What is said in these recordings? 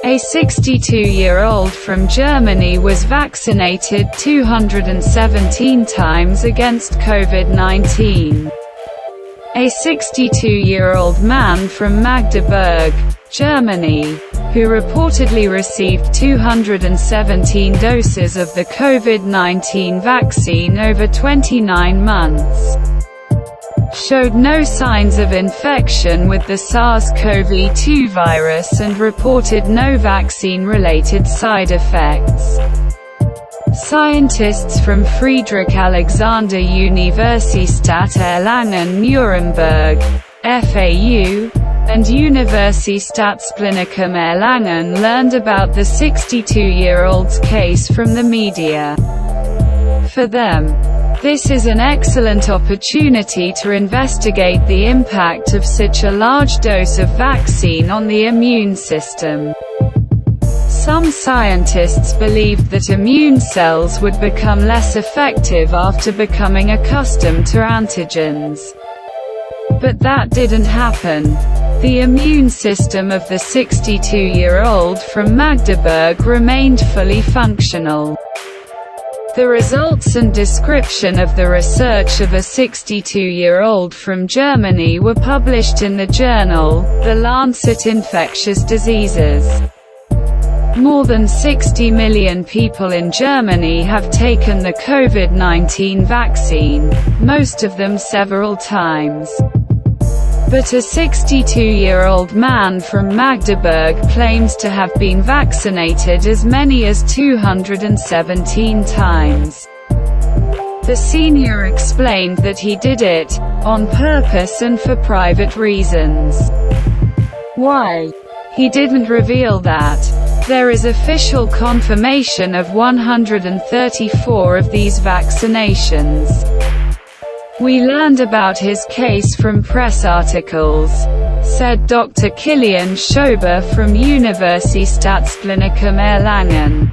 A 62-year-old from Germany was vaccinated 217 times against COVID-19. A 62-year-old man from Magdeburg, Germany, who reportedly received 217 doses of the COVID-19 vaccine over 29 months, showed no signs of infection with the SARS-CoV-2 virus and reported no vaccine-related side effects. Scientists from Friedrich Alexander Universität Erlangen-Nuremberg, FAU, and Universitätsklinikum Erlangen learned about the 62-year-old's case from the media. For them, this is an excellent opportunity to investigate the impact of such a large dose of vaccine on the immune system. Some scientists believed that immune cells would become less effective after becoming accustomed to antigens. But that didn't happen. The immune system of the 62-year-old from Magdeburg remained fully functional. The results and description of the research of a 62-year-old from Germany were published in the journal, The Lancet Infectious Diseases. More than 60 million people in Germany have taken the COVID-19 vaccine, most of them several times. But a 62-year-old man from Magdeburg claims to have been vaccinated as many as 217 times. The senior explained that he did it, on purpose and for private reasons. Why? He didn't reveal that. There is official confirmation of 134 of these vaccinations. We learned about his case from press articles, said Dr. Kilian Schober from Universitätsklinikum Erlangen.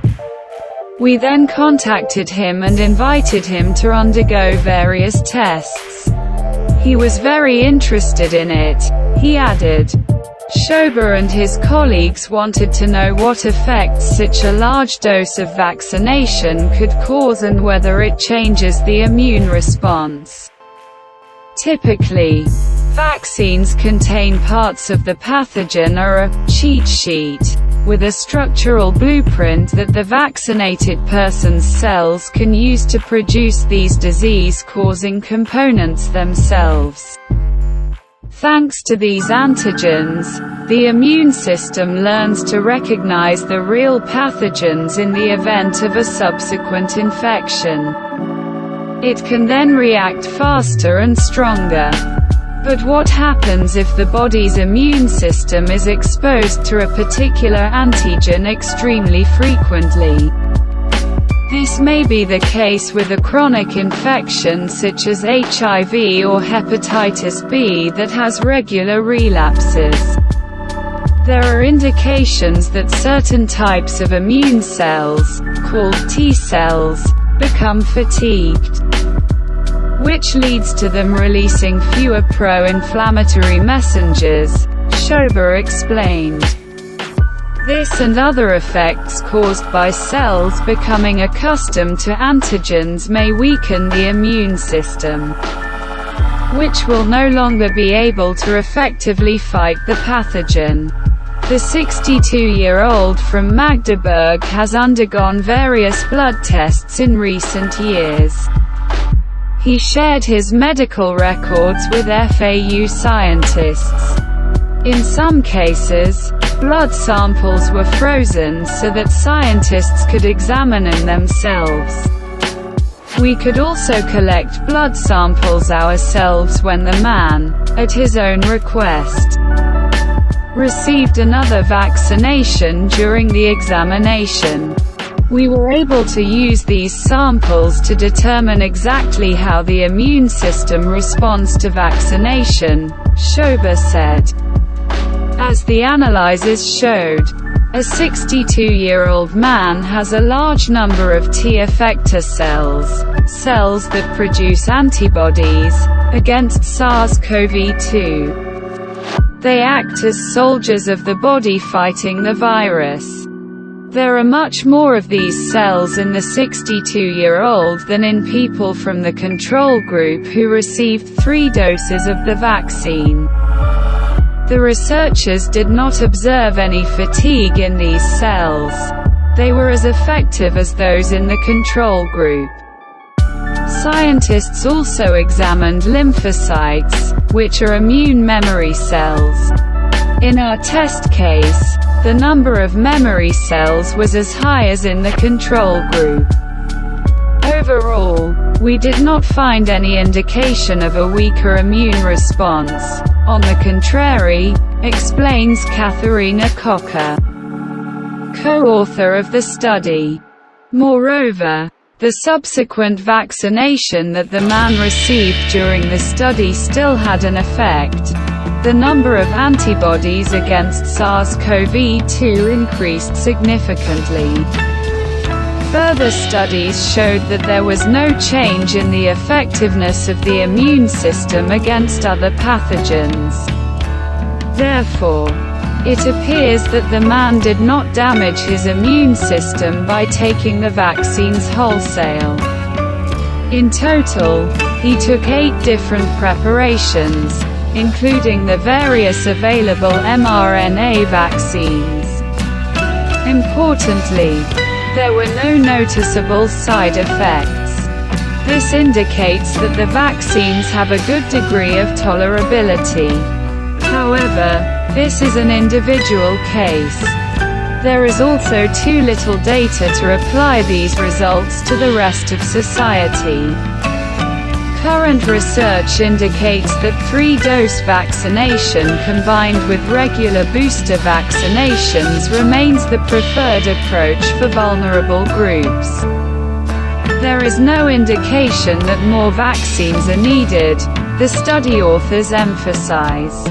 We then contacted him and invited him to undergo various tests. He was very interested in it, he added. Schober and his colleagues wanted to know what effects such a large dose of vaccination could cause and whether it changes the immune response. Typically, vaccines contain parts of the pathogen or a cheat sheet, with a structural blueprint that the vaccinated person's cells can use to produce these disease-causing components themselves. Thanks to these antigens, the immune system learns to recognize the real pathogens in the event of a subsequent infection. It can then react faster and stronger. But what happens if the body's immune system is exposed to a particular antigen extremely frequently? This may be the case with a chronic infection such as HIV or hepatitis B that has regular relapses. There are indications that certain types of immune cells, called T cells, become fatigued, which leads to them releasing fewer pro-inflammatory messengers, Schober explained. This and other effects caused by cells becoming accustomed to antigens may weaken the immune system, which will no longer be able to effectively fight the pathogen. The 62-year-old from Magdeburg has undergone various blood tests in recent years. He shared his medical records with FAU scientists. In some cases, blood samples were frozen so that scientists could examine them themselves. We could also collect blood samples ourselves when the man, at his own request, received another vaccination during the examination. We were able to use these samples to determine exactly how the immune system responds to vaccination, Schober said. As the analyses showed, a 62-year-old man has a large number of T effector cells that produce antibodies against SARS-CoV-2. They act as soldiers of the body fighting the virus. There are much more of these cells in the 62-year-old than in people from the control group who received 3 doses of the vaccine. The researchers did not observe any fatigue in these cells. They were as effective as those in the control group. Scientists also examined lymphocytes, which are immune memory cells. In our test case, the number of memory cells was as high as in the control group. Overall, we did not find any indication of a weaker immune response. On the contrary, explains Katharina Cocker, co-author of the study. Moreover, the subsequent vaccination that the man received during the study still had an effect. The number of antibodies against SARS-CoV-2 increased significantly. Further studies showed that there was no change in the effectiveness of the immune system against other pathogens. Therefore, it appears that the man did not damage his immune system by taking the vaccines wholesale. In total, he took 8 different preparations, including the various available mRNA vaccines. Importantly, there were no noticeable side effects. This indicates that the vaccines have a good degree of tolerability. However, this is an individual case. There is also too little data to apply these results to the rest of society. Current research indicates that 3-dose vaccination combined with regular booster vaccinations remains the preferred approach for vulnerable groups. There is no indication that more vaccines are needed, the study authors emphasize.